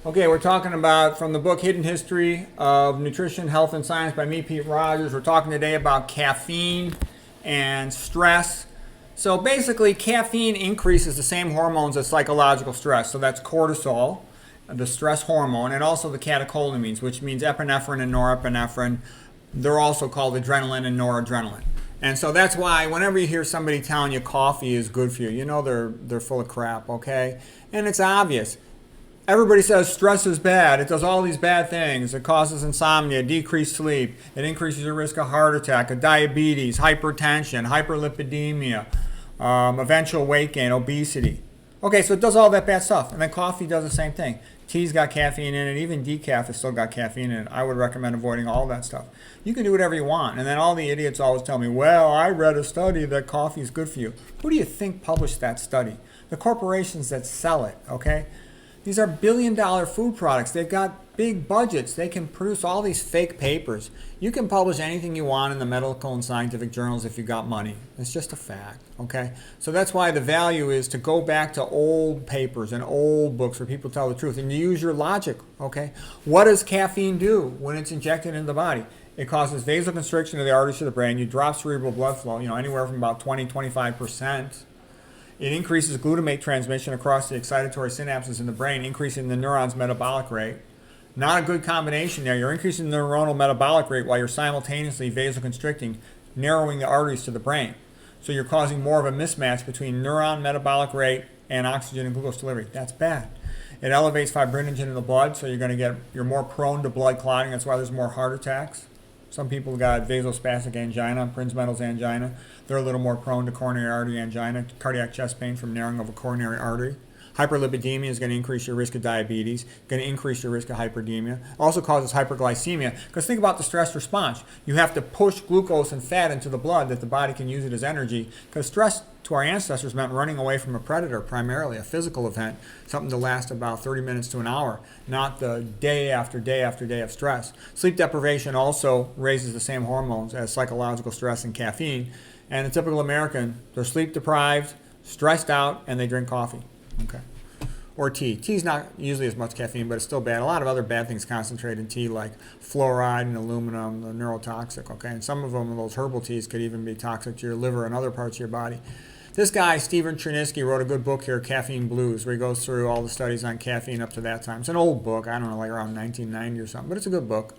Okay, we're talking about from the book Hidden History of Nutrition, Health, and Science by me, Pete Rogers. We're talking today about caffeine and stress. So basically, caffeine increases the same hormones as psychological stress. So that's cortisol, the stress hormone, and also the catecholamines, which means epinephrine and norepinephrine. They're also called adrenaline and noradrenaline. And so that's why whenever you hear somebody telling you coffee is good for you, you know they're full of crap, okay? And it's obvious. Everybody says stress is bad. It does all these bad things. It causes insomnia, decreased sleep. It increases your risk of heart attack, of diabetes, hypertension, hyperlipidemia, eventual weight gain, obesity. Okay, so it does all that bad stuff. And then coffee does the same thing. Tea's got caffeine in it. Even decaf has still got caffeine in it. I would recommend avoiding all that stuff. You can do whatever you want. And then all the idiots always tell me, well, I read a study that coffee is good for you. Who do you think published that study? The corporations that sell it, okay? These are billion-dollar food products. They've got big budgets. They can produce all these fake papers. You can publish anything you want in the medical and scientific journals if you got money. It's just a fact, okay? So that's why the value is to go back to old papers and old books where people tell the truth and you use your logic, okay? What does caffeine do when it's injected into the body? It causes vasoconstriction of the arteries to the brain. You drop cerebral blood flow, anywhere from about 20-25%. It increases glutamate transmission across the excitatory synapses in the brain, increasing the neuron's metabolic rate. Not a good combination there. You're increasing the neuronal metabolic rate while you're simultaneously vasoconstricting, narrowing the arteries to the brain. So you're causing more of a mismatch between neuron metabolic rate and oxygen and glucose delivery. That's bad. It elevates fibrinogen in the blood, so you're more prone to blood clotting. That's why there's more heart attacks. Some people got vasospastic angina, Prinzmetal's angina. They're a little more prone to coronary artery angina, cardiac chest pain from narrowing of a coronary artery. Hyperlipidemia is going to increase your risk of diabetes, going to increase your risk of hyperdemia. Also causes hyperglycemia, because think about the stress response. You have to push glucose and fat into the blood that the body can use it as energy, because stress to our ancestors meant running away from a predator, primarily a physical event, something to last about 30 minutes to an hour, not the day after day after day of stress. Sleep deprivation also raises the same hormones as psychological stress and caffeine. And the typical American, they're sleep deprived, stressed out, and they drink coffee. Okay. Or tea. Tea's not usually as much caffeine, but it's still bad. A lot of other bad things concentrate in tea, like fluoride and aluminum, they're neurotoxic, okay? And some of them, those herbal teas, could even be toxic to your liver and other parts of your body. This guy, Stephen Chernisky, wrote a good book here, Caffeine Blues, where he goes through all the studies on caffeine up to that time. It's an old book, I don't know, like around 1990 or something, but it's a good book.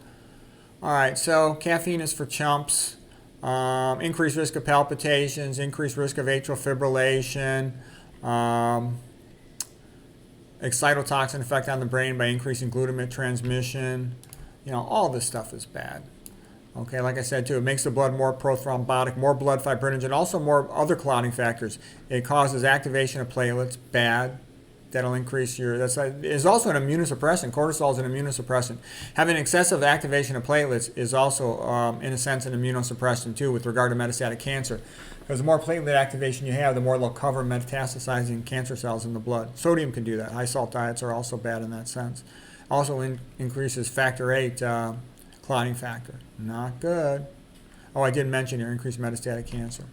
All right, so caffeine is for chumps. Increased risk of palpitations, increased risk of atrial fibrillation, excitotoxin effect on the brain by increasing glutamate transmission. All this stuff is bad. Okay, like I said too, it makes the blood more prothrombotic, more blood fibrinogen, also more other clotting factors. It causes activation of platelets, bad. That'll increase is also an immunosuppressant. Cortisol is an immunosuppressant. Having excessive activation of platelets is also, in a sense, an immunosuppressant too with regard to metastatic cancer. Because the more platelet activation you have, the more they'll cover metastasizing cancer cells in the blood. Sodium can do that. High salt diets are also bad in that sense. Also increases factor VIII clotting factor. Not good. Oh, I did mention here, increased metastatic cancer.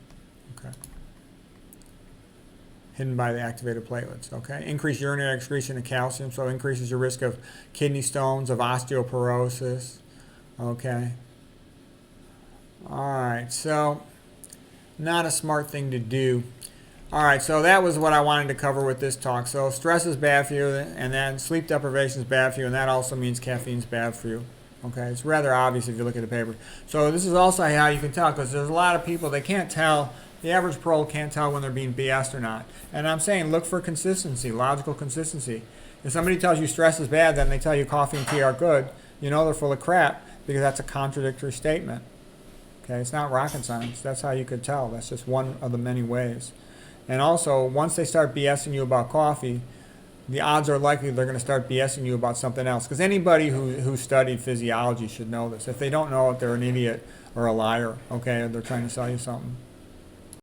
Okay. Hidden by the activated platelets, okay? Increased urinary excretion of calcium, so increases your risk of kidney stones, of osteoporosis, okay? All right, so not a smart thing to do. All right, so that was what I wanted to cover with this talk. So stress is bad for you, and then sleep deprivation is bad for you, and that also means caffeine is bad for you. Okay, it's rather obvious if you look at the paper. So this is also how you can tell, because there's a lot of people, they can't tell. The average pro can't tell when they're being BS'd or not. And I'm saying look for consistency, logical consistency. If somebody tells you stress is bad, then they tell you coffee and tea are good, they're full of crap, because that's a contradictory statement. Okay, it's not rocket science. That's how you could tell. That's just one of the many ways. And also, once they start BSing you about coffee, the odds are likely they're going to start BSing you about something else. Because anybody who studied physiology should know this. If they don't know it, they're an idiot or a liar, okay, or they're trying to sell you something.